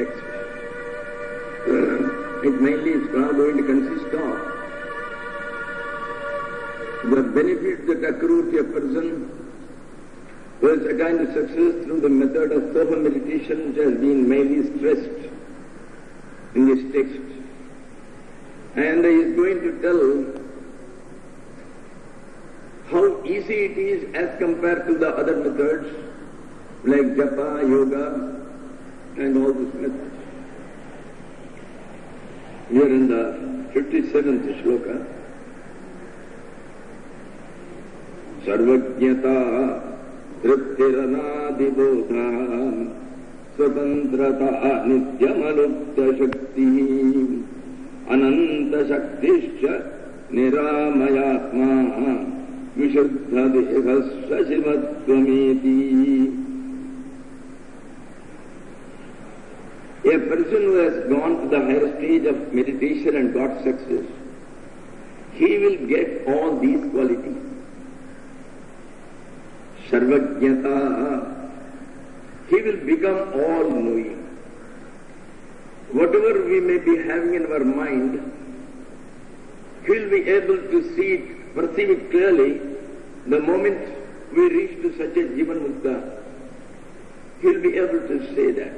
text. It mainly is going to consist of the benefits that accrue to a person who has attained success through the method of sofa meditation, which has been mainly stressed in this text. And he is going to tell how easy it is as compared to the other methods like japa, yoga and all these methods. We are in the 57th shloka. Sarvajnata Triptiranadibodha Swatantrata Nityamalukta Shakti Ananta Shaktischa Niramayatma Vishuddha Devasya Shivattvameti. A person who has gone to the higher stage of meditation and got success, he will get all these qualities. Sarvajnata, he will become all-knowing. Whatever we may be having in our mind, he will be able to see it, perceive it clearly the moment we reach to such a Jivan Mukta. He will be able to say that.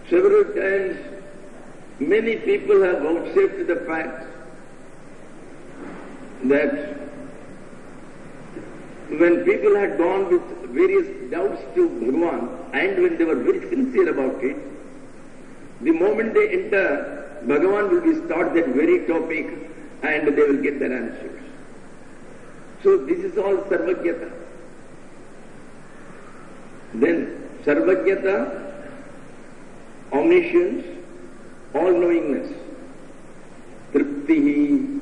Several times, many people have vouchsafed the fact that when people had gone with various doubts to Bhagavan, and when they were very sincere about it, the moment they enter, Bhagavan will start that very topic and they will get their answers. So this is all Sarvajnata. Then Sarvajnata, omniscience, all-knowingness. Triptihi,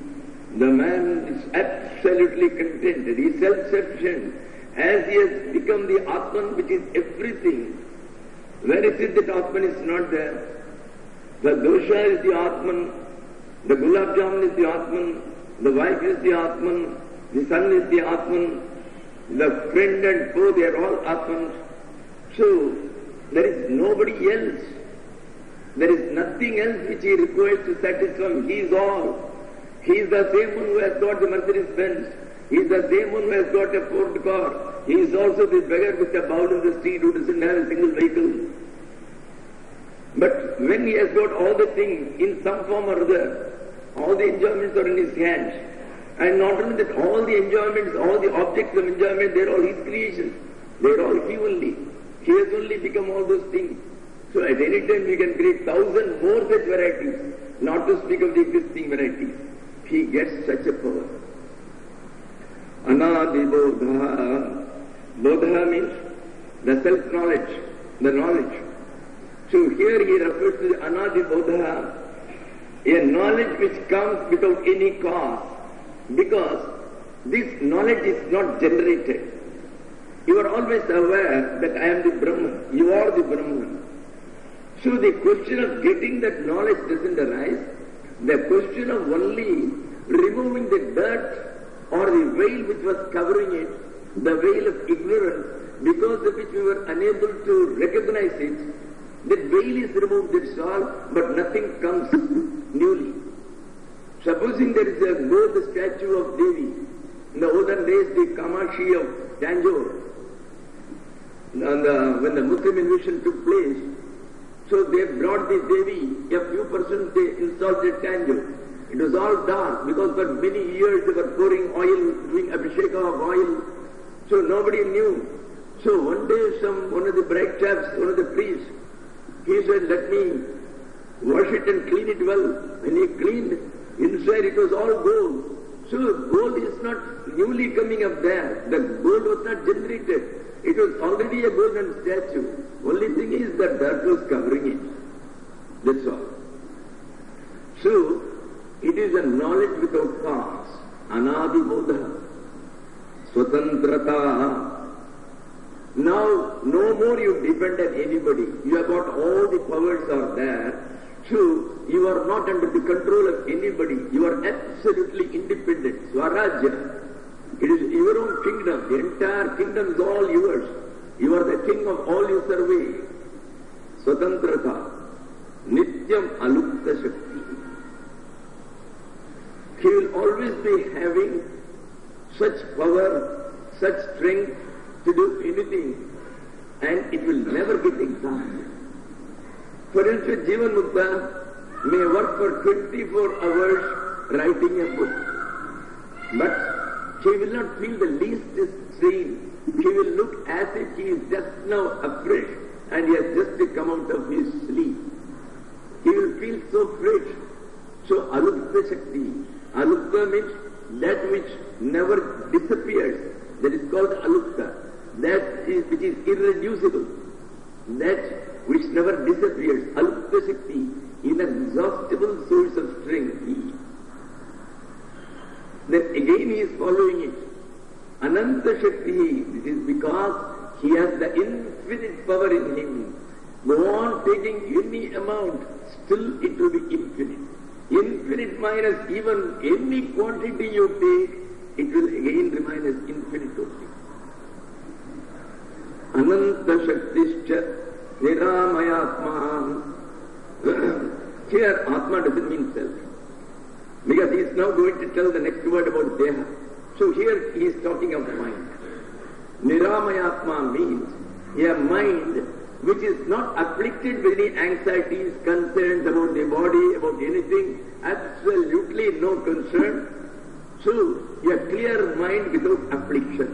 the man is absolutely contented, he is self-sufficient, as he has become the Atman, which is everything. Where is it that Atman is not there? The dosha is the Atman, the gulab jamun is the Atman, the wife is the Atman, the son is the Atman, the friend and foe, they are all Atmans. So, there is nobody else. There is nothing else which he requires to satisfy him. He is all. He is the same one who has got the Mercedes Benz. He is the same one who has got a Ford car. He is also this beggar with a bowl in the street who doesn't have a single vehicle. But when he has got all the things in some form or other, all the enjoyments are in his hands. And not only that, all the enjoyments, all the objects of enjoyment, they are all his creation. They are all he only. He has only become all those things. So at any time we can create 1,000 more such varieties, not to speak of the existing varieties. He gets such a power. Anadi Bodha. Bodha means the self-knowledge, the knowledge. So here he refers to the Anadi Bodha, a knowledge which comes without any cause, because this knowledge is not generated. You are always aware that I am the Brahman, you are the Brahman. So the question of getting that knowledge doesn't arise. The question of only removing the dirt or the veil which was covering it, the veil of ignorance, because of which we were unable to recognize it, that veil is removed, that's all, but nothing comes newly. Supposing there is a gold statue of Devi, in the olden days the Kamashi of Tanjore, when the Muslim invasion took place, so they brought the Devi, a few persons they installed at Tanjore. It was all dark because for many years they were pouring oil, doing abhisheka of oil, so nobody knew. So one day one of the bright chaps, one of the priests, he said, let me wash it and clean it well. When he cleaned, inside it was all gold. So gold is not newly coming up there. The gold was not generated. It was already a golden statue. Only thing is that dirt was covering it. That's all. So, it is a knowledge without cause. Anadi Bodha. Swatantrata. Now, no more you depend on anybody. You have got all the powers are there. So, you are not under the control of anybody. You are absolutely independent. Swarajya. It is your own kingdom. The entire kingdom is all yours. You are the king of all you survey. Swatantrata. Nityam Alupta Shakti. He will always be having such power, such strength to do anything, and it will never get exhausted. For instance, Jivan Mukta may work for 24 hours writing a book, but he will not feel the least strain. He will look as if he is just now afresh and he has just come out of his sleep. He will feel so fresh. So Alupta Shakti. Alupta means that which never disappears. That is called Alupta. That is which is irreducible. That which never disappears. Alupta Shakti, inexhaustible source of strength. Then again he is following it. Ananta Shakti, this is because he has the infinite power in him. Go on taking any amount, still it will be infinite. Infinite minus even any quantity you take, it will again remain as infinite only. Ananta Shaktischa Niramayatma. Here Atma doesn't mean self. Because he is now going to tell the next word about Deha. So here he is talking of mind. Niramayatma means a mind which is not afflicted with any anxieties, concerns about the body, about anything, absolutely no concern. So a clear mind without affliction.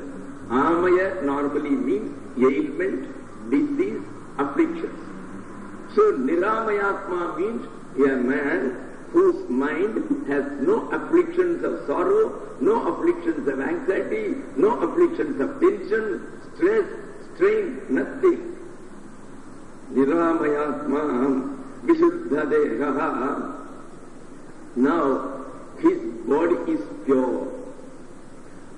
Amaya normally means ailment, disease, afflictions. So Niramayatma means a man whose mind has no afflictions of sorrow, no afflictions of anxiety, no afflictions of tension, stress, strain, nothing. Niramayatma Vishuddha Deha. Now his body is pure.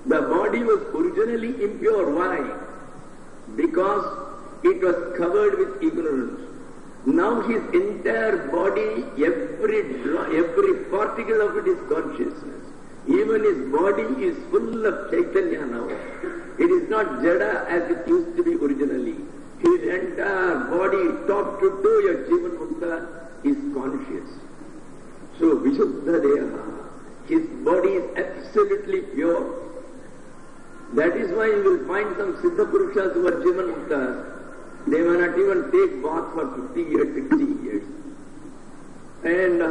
The body was originally impure. Why? Because it was covered with ignorance. Now his entire body, every particle of it is consciousness. Even his body is full of Chaitanya now. It is not Jada as it used to be originally. His entire body, top to toe, a Jivan Mukta, is conscious. So Vishuddha Deha, his body is absolutely pure. That is why you will find some Siddha Purushas who are Jivan Muktas. They may not even take bath for 50 years, 60 years. And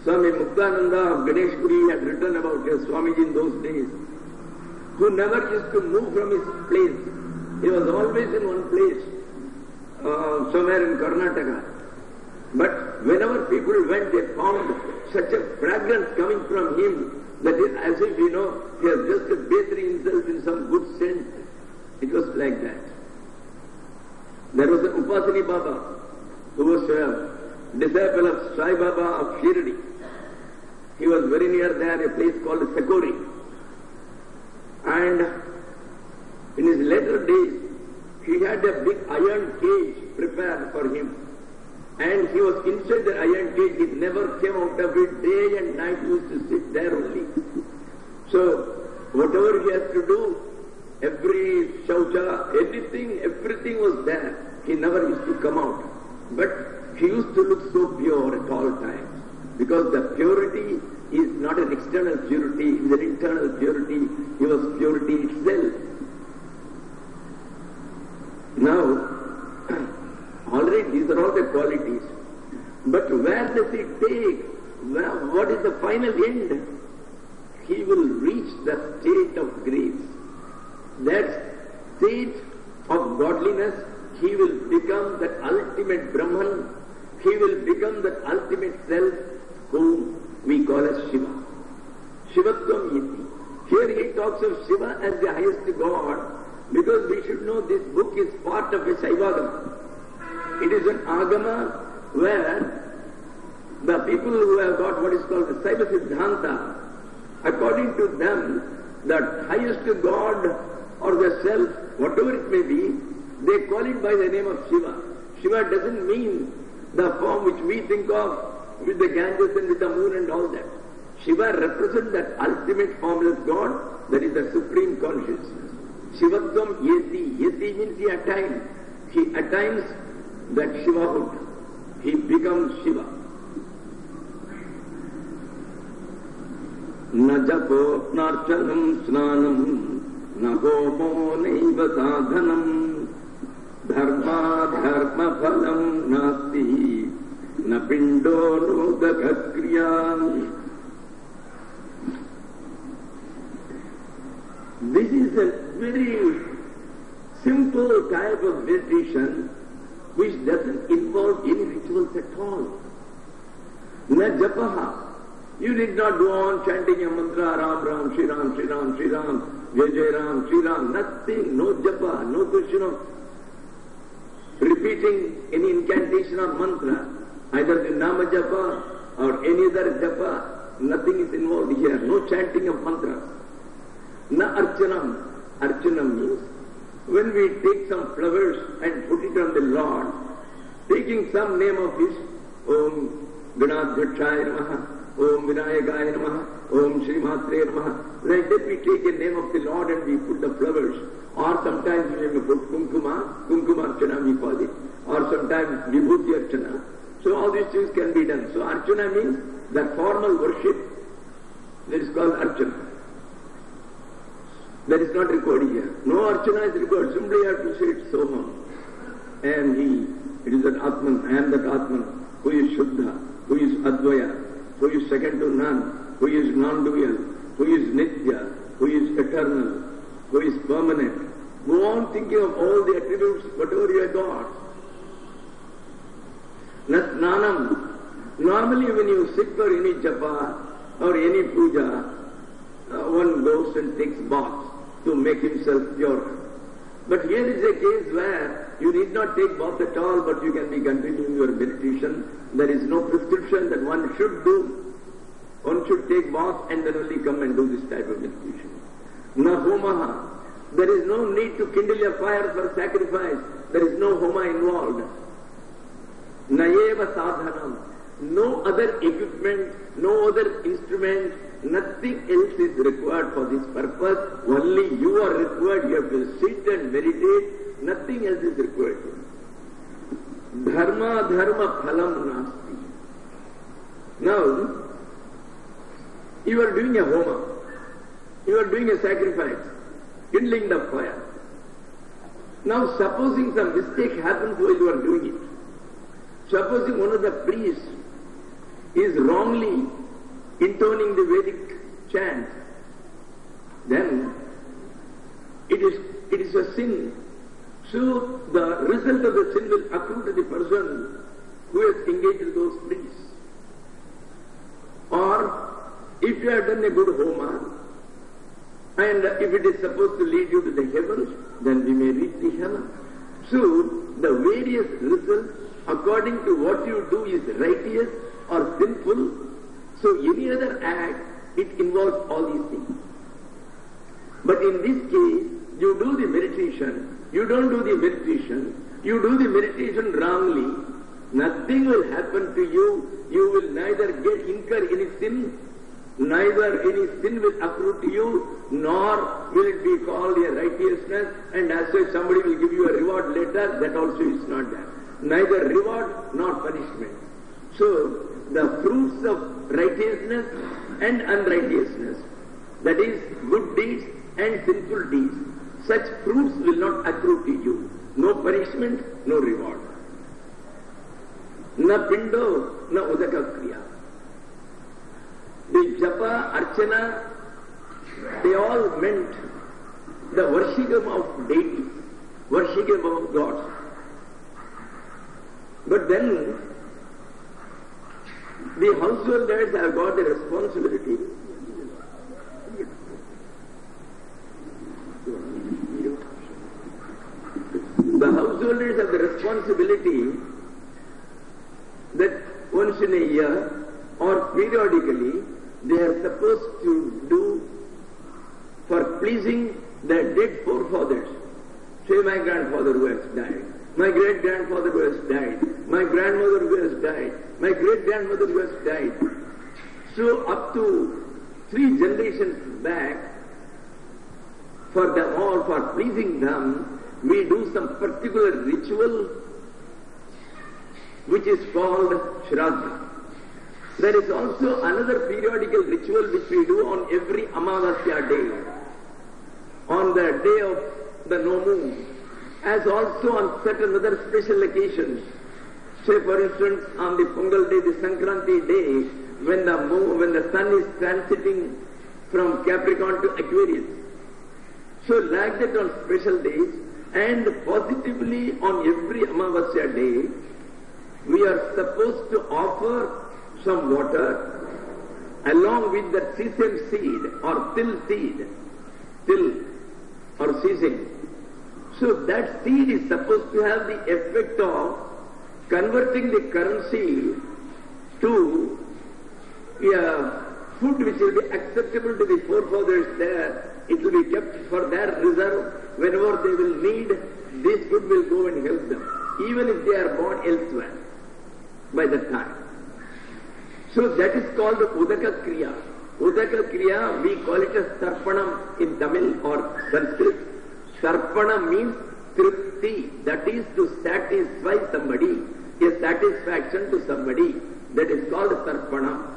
Swami Muktananda of Ganeshpuri had written about his Swamiji in those days, who never used to move from his place. He was always in one place, somewhere in Karnataka. But whenever people went, they found such a fragrance coming from him that is as if, he has just bathed himself in some good scent. It was like that. There was an Upasani Baba who was a disciple of Sai Baba of Shirdi. He was very near there, a place called Sakori. And in his later days, he had a big iron cage prepared for him. And he was inside the iron cage. He never came out of it. Day and night he used to sit there only. So whatever he has to do, every shaucha, everything was there. He never used to come out. But he used to look so pure at all times. Because the purity is not an external purity, it is an internal purity. He was purity itself. Now, already these are all the qualities. But where does he take? What is the final end? He will reach the state of grace. That state of godliness, he will become that ultimate Brahman. He will become that ultimate self whom we call as Shiva. Shivatvam Yiti. Here he talks of Shiva as the highest God, because we should know this book is part of a Shaivagama. It is an Agama where the people who have got what is called the Saiva Siddhanta, according to them, the highest God or the self, whatever it may be, they call it by the name of Shiva. Shiva doesn't mean the form which we think of with the Ganges and with the moon and all that. Shiva represents that ultimate formless God, that is the supreme consciousness. Shivatvam Yeti. Yeti means he attains. He attains that Shivahood. he becomes Shiva. Na japo narchanam snanam na homo naiva sadhanam dharma dharma phalam nasti na pindo nodaka kriya. This is a very simple type of meditation which doesn't involve any rituals at all. Na japaha. You need not go on chanting a mantra, Ram Ram, Shri Ram, Shri Ram, Shri Ram, Jai Jai Ram, Shri Ram, nothing, no japa, no question of repeating any incantation or mantra, either the Nama japa or any other japa, nothing is involved here, no chanting of mantras. Na archanam. Archanam means when we take some flowers and put it on the Lord, taking some name of his, Om Ganadhyakshaya Namaha, Om Vinayakaya Namaha, Om Shri Matre Namaha. Like that we take a name of the Lord and we put the flowers. Or sometimes we may put Kumkuma, Kumkumarchana we call it. Or sometimes Vibhuti Archana. So all these things can be done. So Archana means the formal worship. That is called Archana. That is not recorded here. No Archana is recorded. Simply you have to say it Soham. It is that Atman, I am that Atman, who is Shuddha, who is Advaya, who is second to none, who is non-dual, who is Nitya, who is eternal, who is permanent. Go on thinking of all the attributes, whatever you have got. Nasnanam. Normally when you sit for any japa or any puja, one goes and takes bath to make himself pure. But here is a case where you need not take bath at all, but you can be continuing your meditation. There is no prescription that one should do. One should take bath and then only come and do this type of meditation. Na homaha. There is no need to kindle a fire for sacrifice. There is no homa involved. Nayeva sadhanam. No other equipment, no other instrument, nothing else is required for this purpose. Only you are required. You have to sit and meditate. Nothing else is required. Dharma dharma phalam nasti. Now, you are doing a homa. You are doing a sacrifice, kindling the fire. Now, supposing some mistake happens while you are doing it. Supposing one of the priests is wrongly intoning the Vedic chant, then it is a sin. So the result of the sin will accrue to the person who has engaged in those priests. Or if you have done a good homa, and if it is supposed to lead you to the heavens, then we may reach the heaven. So the various results according to what you do is righteous or sinful. So any other act, it involves all these things. But in this case, you do the meditation, you don't do the meditation, you do the meditation wrongly, nothing will happen to you. You will neither incur any sin, neither any sin will accrue to you, nor will it be called a righteousness, and as such somebody will give you a reward later, that also is not there. Neither reward nor punishment. So, the fruits of righteousness and unrighteousness, that is, good deeds and sinful deeds, such fruits will not accrue to you. No punishment, no reward. Na pindo, na udaka kriya. The japa, archana, they all meant the worshiping of deities, worshiping of gods. But then, the householders have got the responsibility that once in a year or periodically they are supposed to do for pleasing their dead forefathers. Say my grandfather who has died, my great-grandfather who has died, my grandmother who has died, my great-grandmother who has died. So up to 3 generations back, for them all, for pleasing them, we do some particular ritual which is called Shraddha. There is also another periodical ritual which we do on every Amavasya day, on the day of the no moon, as also on certain other special occasions. Say for instance, on the Pongal day, the Sankranti day, when the sun is transiting from Capricorn to Aquarius. So like that on special days, and positively on every Amavasya day, we are supposed to offer some water along with the sesame seed or till or sesame. So that seed is supposed to have the effect of converting the currency to food which will be acceptable to the forefathers there. It will be kept for their reserve. Whenever they will need, this food will go and help them, even if they are born elsewhere by that time. So that is called the Udaka Kriya. Udaka Kriya, we call it as Sarpanam in Tamil or Sanskrit. Sarpana means Tripti, that is to satisfy somebody, a satisfaction to somebody. That is called Sarpana.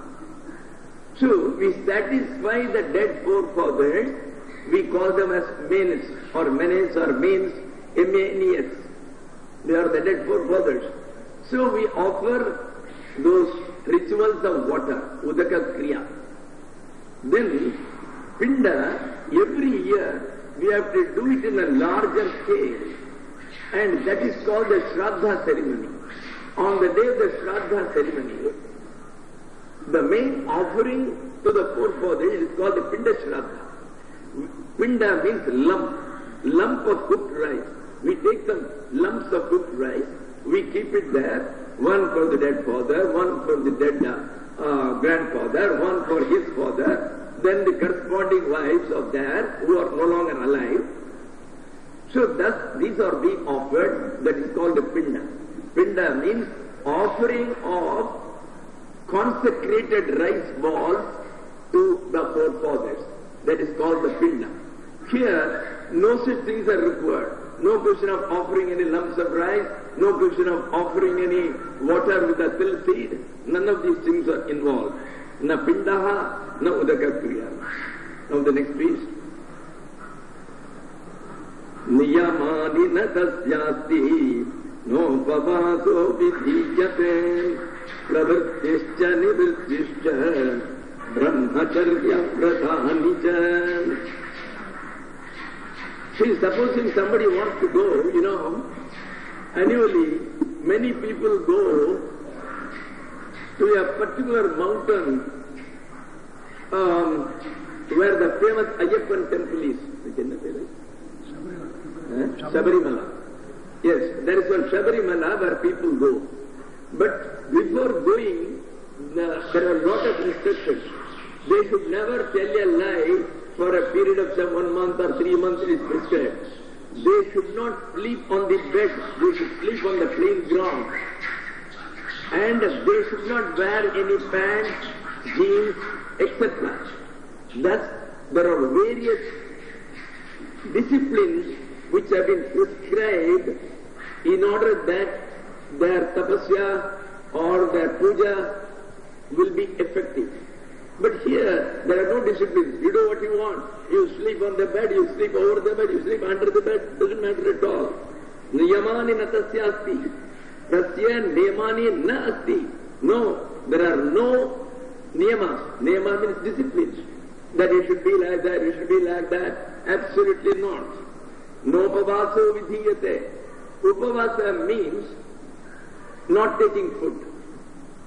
So we satisfy the dead forefathers, we call them as manes or manes, M-A-N-E-S. They are the dead forefathers. So we offer those rituals of water, Udaka Kriya. Then Pinda, every year we have to do it in a larger scale, and that is called the Shraddha ceremony. On the day of the Shraddha ceremony, the main offering to the forefathers is called the Pinda Shraddha. Pinda means lump of cooked rice. We take some lumps of cooked rice, we keep it there, one for the dead father, one for the dead grandfather, one for his father, then the corresponding wives of theirs who are no longer alive. So thus these are being offered, that is called the Pinda. Pinda means offering of consecrated rice balls to the forefathers. That is called the Pinda. Here, no such things are required. No question of offering any lumps of rice, no question of offering any water with a till seed. None of these things are involved. Na Pindaha, na Udaka Kriya. Now the next piece. Niyamani na tasyasti no pavaso vidhiyate pravrittischa nivrittischa brahmacharya pradhanija. See, supposing somebody wants to go, annually many people go to a particular mountain where the famous Ayyappan temple is. Sabarimala. Yes, there is one Sabarimala where people go. But before going, there are a lot of restrictions. They should never tell a lie for a period of some 1 month or 3 months it is prescribed. They should not sleep on the bed, they should sleep on the plain ground. And they should not wear any pants, jeans, etc. Thus, there are various disciplines which have been prescribed in order that their tapasya or their puja will be effective. But here, there are no disciplines. You do what you want. You sleep on the bed, you sleep over the bed, you sleep under the bed. Doesn't matter at all. Niyamani na tasya asti. Tasya niyamani na asti. No, there are no niyamas. Niyama means disciplines. That you should be like that, you should be like that. Absolutely not. No upavaso vidhiyate. Upavasa means not taking food.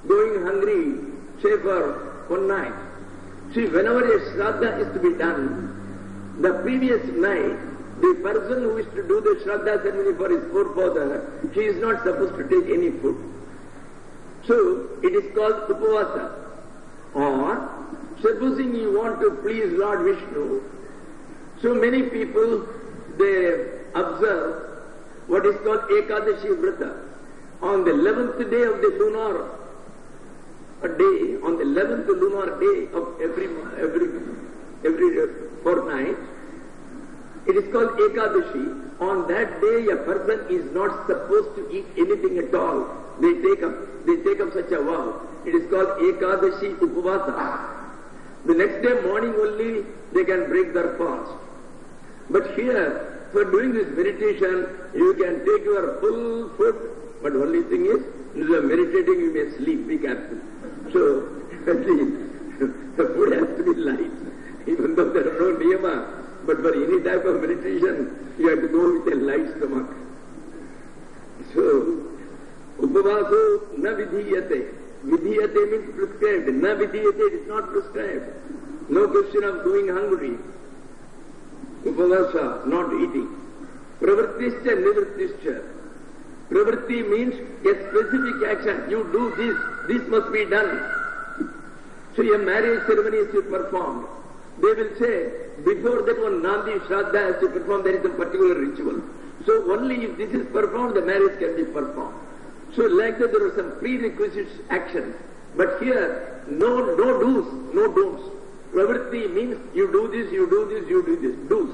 Going hungry, say for 1 night. See, whenever a Shraddha is to be done, the previous night, the person who is to do the Shraddha ceremony for his forefather, he is not supposed to take any food. So, it is called Upavasa. Or, supposing you want to please Lord Vishnu, so many people, they observe what is called Ekadashi Vrata. On the 11th day of the lunar day, on the 11th lunar day of every fortnight, it is called Ekadashi. On that day, a person is not supposed to eat anything at all. they take up such a vow. It is called Ekadashi Upavasa. The next day morning only they can break their fast. But here, for doing this meditation, you can take your full food, but only thing is, instead of meditating you may sleep, be careful. So, at least, the food has to be light, even though there are no niyama. But for any type of meditation, you have to go with a light stomach. So, Upavaso na vidhiyate. Vidhiyate means prescribed. Na vidhiyate, it is not prescribed. No question of going hungry. Upavasa, not eating. Pravrittischa nivrittischa. Pravritti means a specific action. You do this must be done. So a marriage ceremony is performed. They will say, before that one Nandi Shraddha has to perform, there is a particular ritual. So only if this is performed, the marriage can be performed. So like that there are some prerequisite actions. But here, no do's, no don'ts. Pravritti means you do this, you do this, you do this. Do's.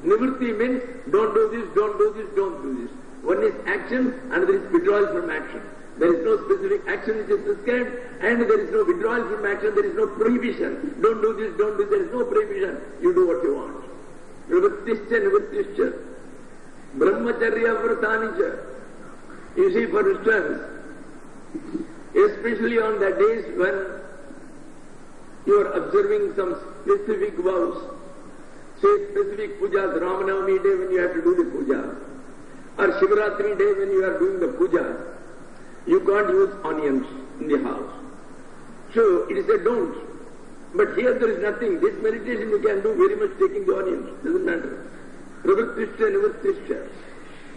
Nivritti means don't do this, don't do this, don't do this. One is action, another is withdrawal from action. There is no specific action which is prescribed, and there is no withdrawal from action, there is no prohibition. Don't do this, don't do this, there is no prohibition. You do what you want. Pravrittischa nivrittischa. Brahmacharya Vratanica. You see, for instance, especially on the days when you are observing some specific vows, say specific pujas, Ramanavami day when you have to do the puja, or Sivaratri day when you are doing the puja, you can't use onions in the house. So it is a don't. But here there is nothing. This meditation you can do very much taking the onions. Doesn't matter. Pravrittischa nivrittischa.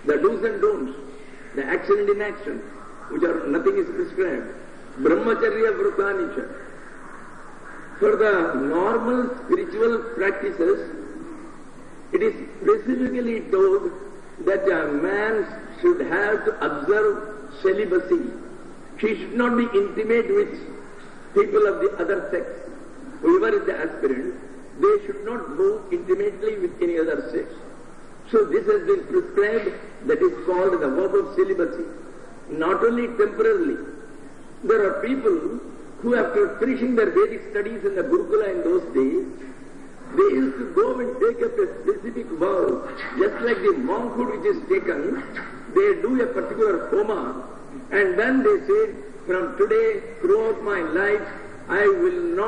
The do's and don'ts. The action and inaction, which are nothing is prescribed. Brahmacharya Vratanica. For the normal spiritual practices, it is specifically told that a man should have to observe celibacy. He should not be intimate with people of the other sex. Whoever is the aspirant, they should not move intimately with any other sex. So this has been prescribed, that is called the vow of celibacy. Not only temporarily. There are people who after finishing their Vedic studies in the Gurukula in those days, they used to go and take up a specific vow. Just like the monkhood which is taken, they do a particular homa, and then they say, from today, throughout my life, I will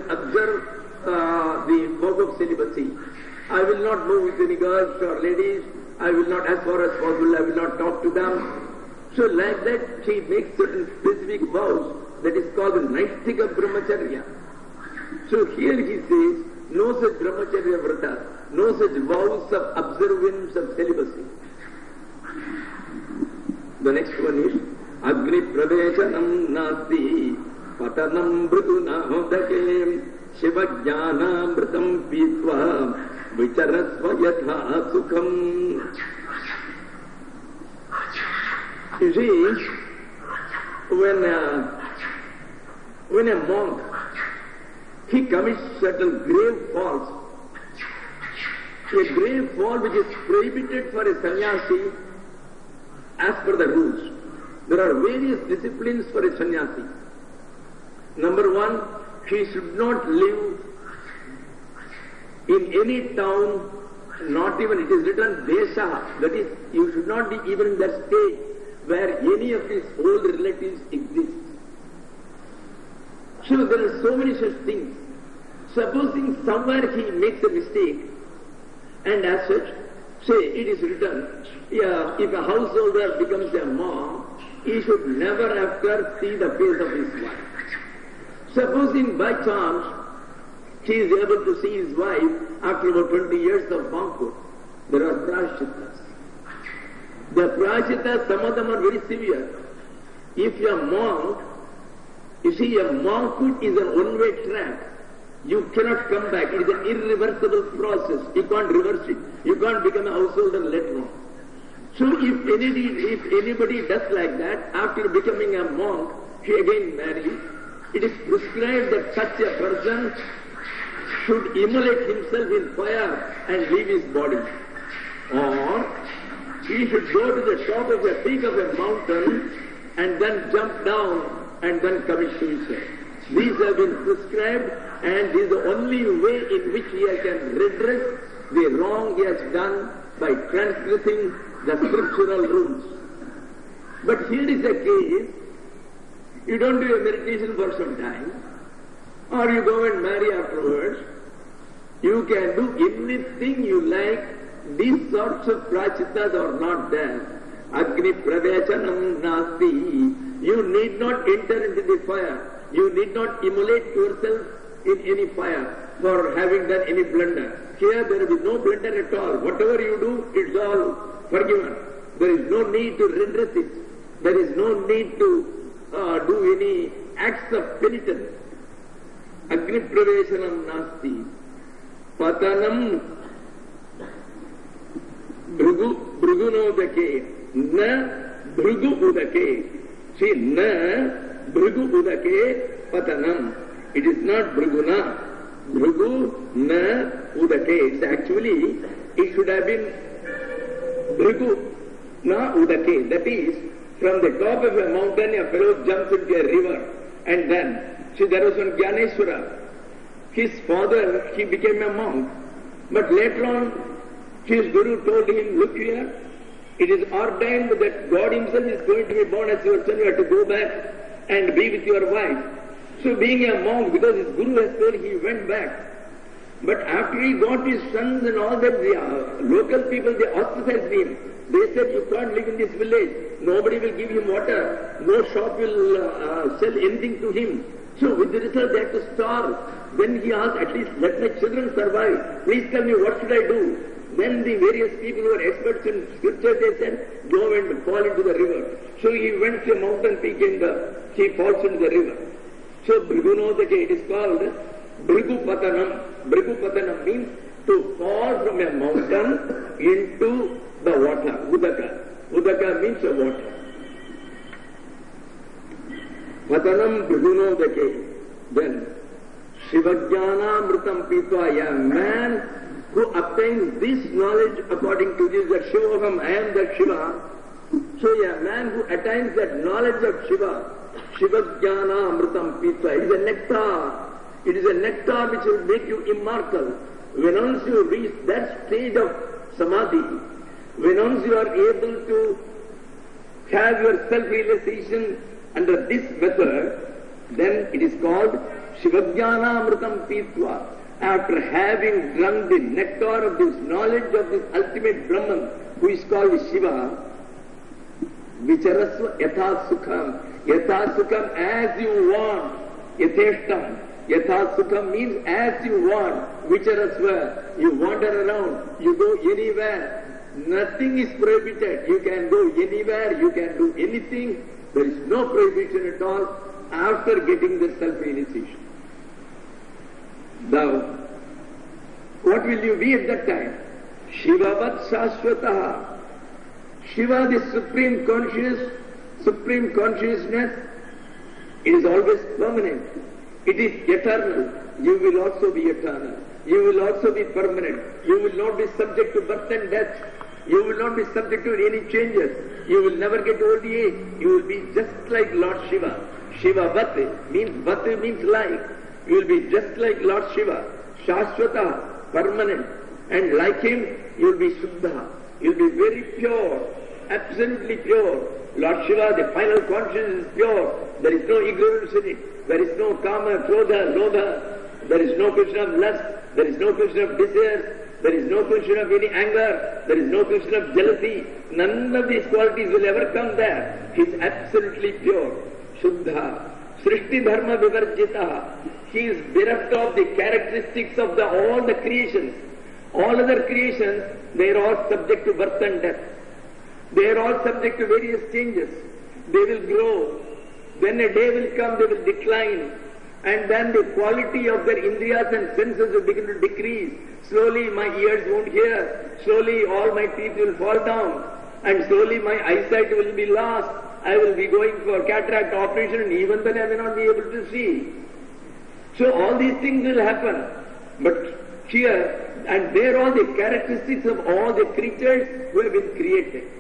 observe the vow of celibacy. I will not move with any girls or ladies. I will not, as far as possible, I will not talk to them. So like that, she makes certain specific vows. That is called the Naistika Brahmacharya. So here he says, no such Brahmacharya Vrata, no such vows of observance of celibacy. The next one is, Agni Pravechanam Nasti, Patanam Brutuna Hodake, Shiva Jnana Mritam Pitva, Vicharasva Yatha Sukham. You see, when a monk, he commits certain grave faults, a grave fault which is prohibited for a sannyasi as per the rules. There are various disciplines for a sannyasi. Number one, he should not live in any town, not even, it is written desha, that is, you should not be even in that state where any of his old relatives exist. So there are so many such things. Supposing somewhere he makes a mistake, and as such, say it is written, if a householder becomes a monk, he should never after see the face of his wife. Supposing by chance he is able to see his wife after about 20 years of monkhood, there are prayaschitas. The prayaschitas, some of them are very severe. If a monk, you see, a monkhood is an one-way track. You cannot come back. It is an irreversible process. You can't reverse it. You can't become a householder later on. So if anybody does like that, after becoming a monk, he again marries, it is prescribed that such a person should immolate himself in fire and leave his body. Or he should go to the top of a peak of a mountain and then jump down and then commit suicide. These have been prescribed, and this is the only way in which he can redress the wrong he has done by transgressing the scriptural rules. But here is a case, you don't do a meditation for some time, or you go and marry afterwards. You can do anything you like. These sorts of prachittas are not there. Agni pravechanam nasti. You need not enter into the fire. You need not immolate yourself in any fire for having done any blunder. Here there will be no blunder at all. Whatever you do, it's all forgiven. There is no need to redress it. There is no need to do any acts of penitence. Agni praveshanam nasti. Patanam bhrugunodake na bhrugu udake. See, na bhrugu udake patanam. It is not bhruguna. Bhrugu na udake. It's actually, it should have been bhrugu na udake. That is, from the top of a mountain, a fellow jumps into a river, and then, see, there was one Gyaneswara. His father, he became a monk, but later on, his guru told him, look here, it is ordained that God himself is going to be born as your son, you have to go back and be with your wife. So being a monk, because his guru has said, he went back. But after he got his sons and all that, the local people, they ostracized him. They said, you can't live in this village. Nobody will give him water. No shop will sell anything to him. So with the result, they had to starve. Then he asked, at least let my children survive. Please tell me, what should I do? Then the various people who are experts in scripture, they said, go and fall into the river. So he went to a mountain peak and he falls into the river. So Bhrigunodake, it is called Bhrigupatanam. Bhrigupatanam means to fall from a mountain into the water. Udaka. Udaka means the water. Patanam Bhrigunodake. Then Shivajnana Mritam Pitva, a man who obtains this knowledge according to this, that Shivoham, I am that Shiva. So a man who attains that knowledge of Shiva, Shivajnana Amritam Pitva, it is a nectar. It is a nectar which will make you immortal. When once you reach that stage of samadhi, when once you are able to have your self-realization under this method, then it is called Shivajnana Amritam Pitva. After having drunk the nectar of this knowledge of this ultimate Brahman, who is called Shiva, Vicharasva Yatha Sukham. Yatha Sukham, as you want. Yatheshtam. Yatha Sukham means as you want. Vicharasva, you wander around, you go anywhere. Nothing is prohibited. You can go anywhere, you can do anything. There is no prohibition at all after getting the self-realization. Now, what will you be at that time? Shivavat Shashvataha. Shiva, the supreme consciousness, is always permanent. It is eternal. You will also be eternal. You will also be permanent. You will not be subject to birth and death. You will not be subject to any changes. You will never get old age. You will be just like Lord Shiva. Shiva Vati means like. You will be just like Lord Shiva. Shashvata, permanent. And like him, you will be Shuddha. You will be very pure, absolutely pure. Lord Shiva, the final consciousness is pure. There is no ignorance in it. There is no kama, krodha, lodha. There is no question of lust. There is no question of desire. There is no question of any anger. There is no question of jealousy. None of these qualities will ever come there. He is absolutely pure. Shuddha. Srishti dharma vivarjita. He is bereft of the characteristics of all the creations. All other creations, they are all subject to birth and death. They are all subject to various changes. They will grow. Then a day will come, they will decline. And then the quality of their indriyas and senses will begin to decrease. Slowly my ears won't hear. Slowly all my teeth will fall down. And slowly my eyesight will be lost. I will be going for cataract operation, and even then I may not be able to see. So all these things will happen. But here, and there are the characteristics of all the creatures who have been created.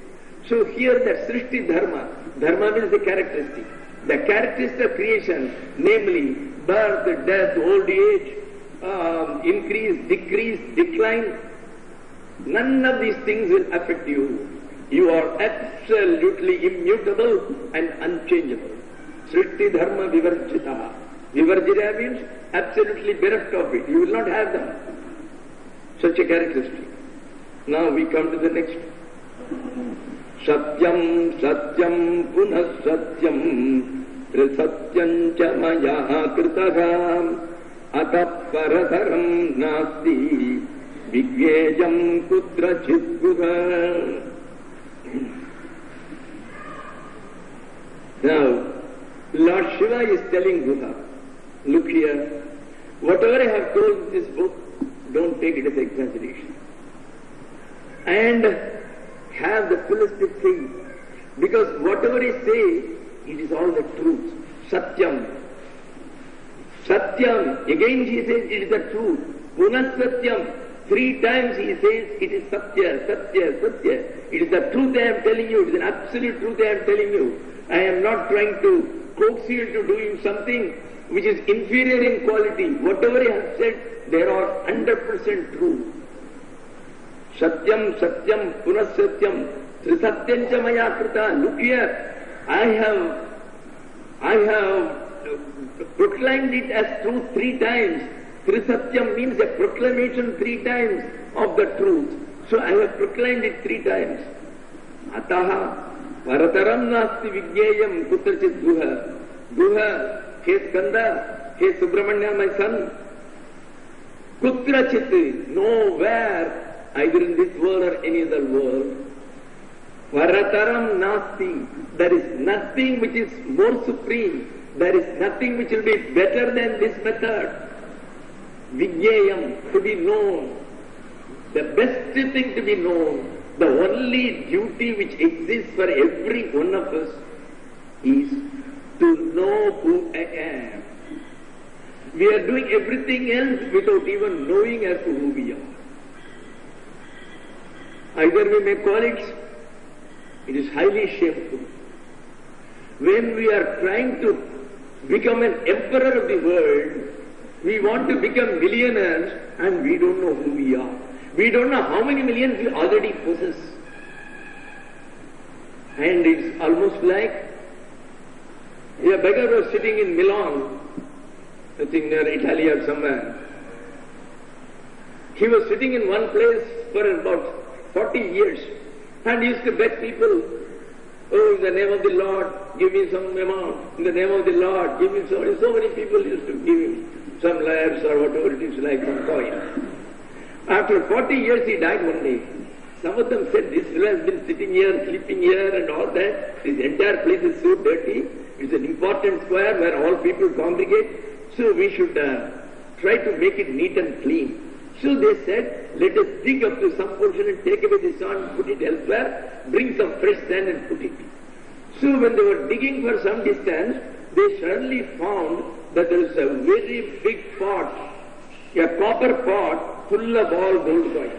So here that Srishti Dharma, Dharma means the characteristic. The characteristic of creation, namely birth, death, old age, increase, decrease, decline, none of these things will affect you. You are absolutely immutable and unchangeable. Srishti dharma vivarjita. Vivarjita means absolutely bereft of it. You will not have them. Such a characteristic. Now we come to the next. Satyam, satyam, punah satyam, trisatyam cha maya kritagam, atapparataram nasti, vigyejam kutrachit guha. Now, Lord Shiva is telling Guha, look here, whatever I have told in this book, don't take it as exaggeration. And have the fullest faith. Because whatever I say, it is all the truth. Satyam. Satyam. Again he says it is the truth. Punas Satyam. 3 times he says it is Satya, Satya, Satya. It is the truth I am telling you. It is an absolute truth I am telling you. I am not trying to coax you into doing something which is inferior in quality. Whatever I have said, they are 100% true. Satyam, Satyam, Punas Satyam, Trisatyam cha maya krita. Look here, I have proclaimed it as truth 3 times. Trisatyam means a proclamation 3 times of the truth. So I have proclaimed it 3 times. Ataha parataram nasti vigyeyam kutrachit guha. Guha, he Skanda, he Subramanya, my son. Kutrachit, nowhere, either in this world or any other world. Parataram nasti, there is nothing which is more supreme. There is nothing which will be better than this method. Vigyeyam, to be known. The best thing to be known, the only duty which exists for every one of us is to know who I am. We are doing everything else without even knowing as to who we are. Either we may call it is highly shameful. When we are trying to become an emperor of the world, we want to become millionaires and we don't know who we are. We don't know how many millions we already possess. And it's almost like a beggar was sitting in Milan, I think near Italy or somewhere. He was sitting in one place for about 40 years and used to beg people, oh, in the name of the Lord, give me some amount. In the name of the Lord, give me some. So many people used to give him some lakhs or whatever it is, like some coin. After 40 years he died one day. Some of them said, this fellow has been sitting here, sleeping here and all that. This entire place is so dirty. It's an important square where all people congregate. So we should try to make it neat and clean. So they said, let us dig up to some portion and take away the sand, put it elsewhere, bring some fresh sand and put it. So when they were digging for some distance, they suddenly found that there is a very big pot, a copper pot full of all gold coins.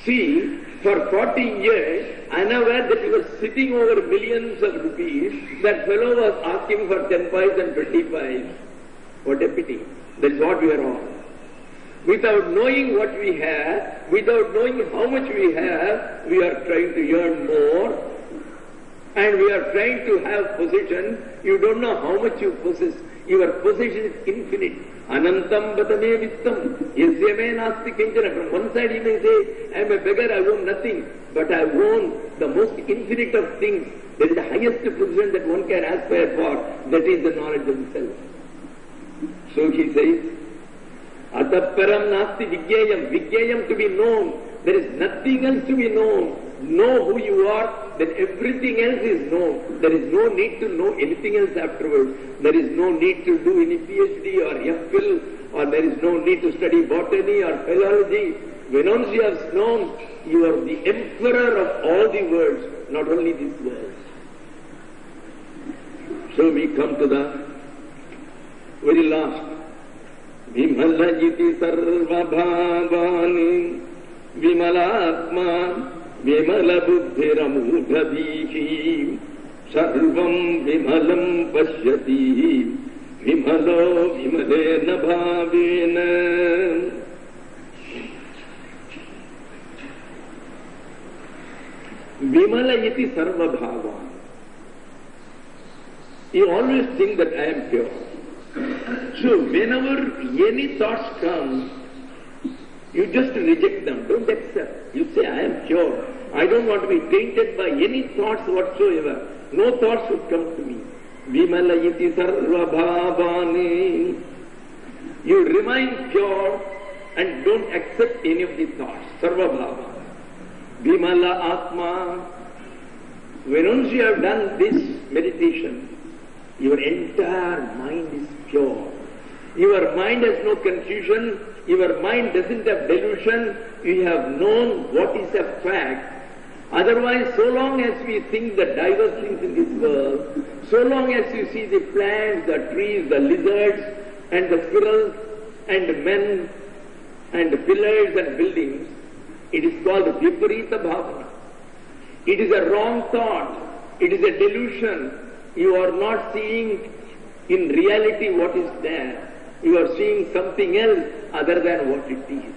See, for 40 years, unaware that he was sitting over millions of rupees, that fellow was asking for 10 pies and 20 pies. What a pity. That is what we are on. Without knowing what we have, without knowing how much we have, we are trying to earn more. And we are trying to have possession. You don't know how much you possess. Your possession is infinite. Anantam batame vittam. Yasyame nasti kinchana. From one side you may say, I am a beggar, I own nothing. But I own the most infinite of things. That is the highest possession that one can aspire for. That is the knowledge of the self. So he says, Atapparam nasti vigyayam. Vigyayam, to be known. There is nothing else to be known. Know who you are, then everything else is known. There is no need to know anything else afterwards. There is no need to do any PhD or FPhil, or there is no need to study botany or philology. When once you have known, you are the emperor of all the worlds, not only this world. So we come to the very last. Vimalajiti sarva bhavani Vimalatma Vimala buddhiramudha bihi Sarvam vimalam pashyati vimalo vimalena bhavena. Vimala iti sarva bhava. You always think that I am pure. So whenever any thoughts come, you just reject them, don't accept. You say, I am pure. I don't want to be tainted by any thoughts whatsoever. No thoughts should come to me. Vimala iti sarva bhavani. You remain pure and don't accept any of the thoughts. Sarva bhava. Vimala Atma. When once you have done this meditation, your entire mind is pure. Your mind has no confusion. Your mind doesn't have delusion. You have known what is a fact. Otherwise, so long as we think the diverse things in this world, so long as you see the plants, the trees, the lizards, and the squirrels, and men, and the pillars and buildings, it is called viparita bhavana. It is a wrong thought. It is a delusion. You are not seeing in reality what is there. You are seeing something else other than what it is.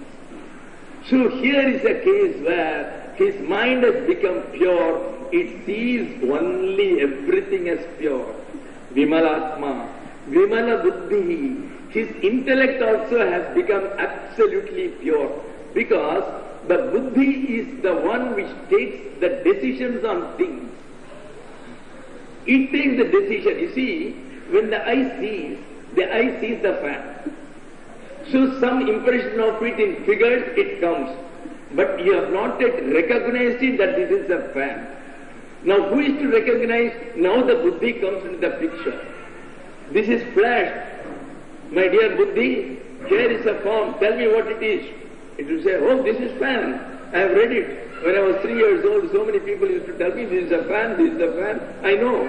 So here is a case where his mind has become pure. It sees only everything as pure. Vimalatma, Vimala Buddhi. His intellect also has become absolutely pure, because the Buddhi is the one which takes the decisions on things. It takes the decision. You see, when the eye sees the fan. So some impression of it in figures, it comes. But you have not yet recognized it that this is a fan. Now who is to recognize? Now the Buddhi comes into the picture. This is flash. My dear Buddhi, here is a form. Tell me what it is. It will say, oh, this is fan. I have read it. When I was 3 years old, so many people used to tell me, this is a fan, this is a fan. I know.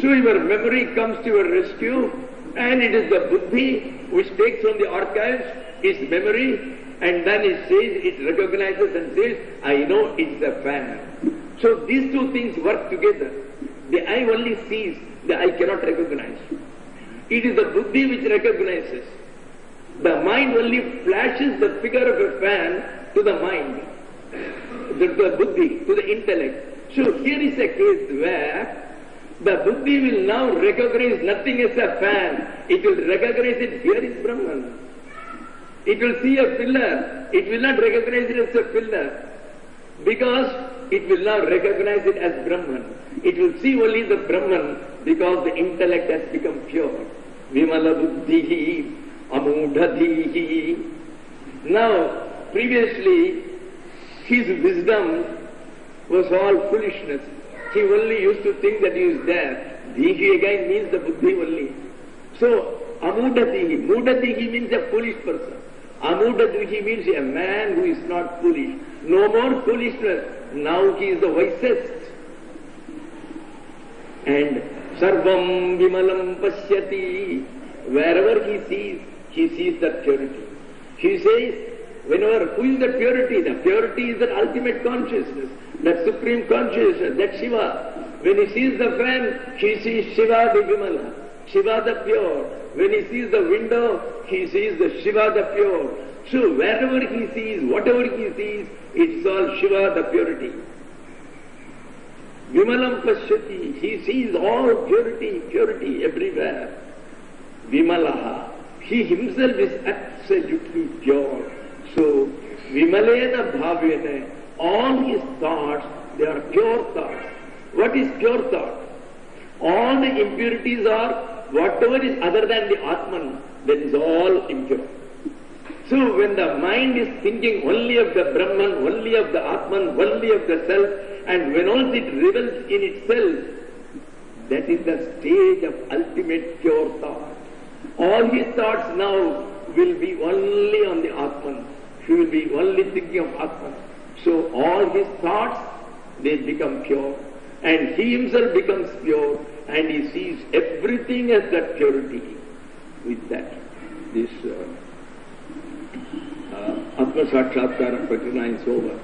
So your memory comes to your rescue, and it is the Buddhi which takes on the archives, its memory, and then it says, it recognizes and says, I know it's a fan. So these two things work together. The eye only sees, the eye cannot recognize. It is the Buddhi which recognizes. The mind only flashes the figure of a fan to the mind, to the Buddhi, to the intellect. So here is a case where the Buddhi will now recognize nothing as a fan. It will recognize it, here is Brahman. It will see a pillar. It will not recognize it as a pillar, because it will now recognize it as Brahman. It will see only the Brahman because the intellect has become pure. Vimala Buddhihi, Amudhadhihi. Now, previously, his wisdom was all foolishness. He only used to think that he is there. Dhihi again means the Buddhi only. So, Amudhadhihi. Mudhadhihi means a foolish person. Amudhadhihi means a man who is not foolish. No more foolishness. Now he is the wisest. And Sarvam Vimalam Pashyati. Wherever he sees that purity. He says, whenever, who is that purity? The purity is that ultimate consciousness, that supreme consciousness, that Shiva. When he sees the fan, he sees Shiva the Vimala, Shiva the pure. When he sees the window, he sees the Shiva the pure. So wherever he sees, whatever he sees, it's all Shiva the purity. Vimalam Pashyati, he sees all purity, purity everywhere. Vimalaha, he himself is absolutely pure. So, Vimalena Bhavena, all his thoughts, they are pure thoughts. What is pure thought? All the impurities are whatever is other than the Atman, that is all impure. So when the mind is thinking only of the Brahman, only of the Atman, only of the self, and when all it revels in itself, that is the stage of ultimate pure thought. All his thoughts now will be only on the Atman. He will be only thinking of Atman. So all his thoughts, they become pure. And he himself becomes pure, and he sees everything as that purity. With that, this Atma Sakshatkara Prakarna is over.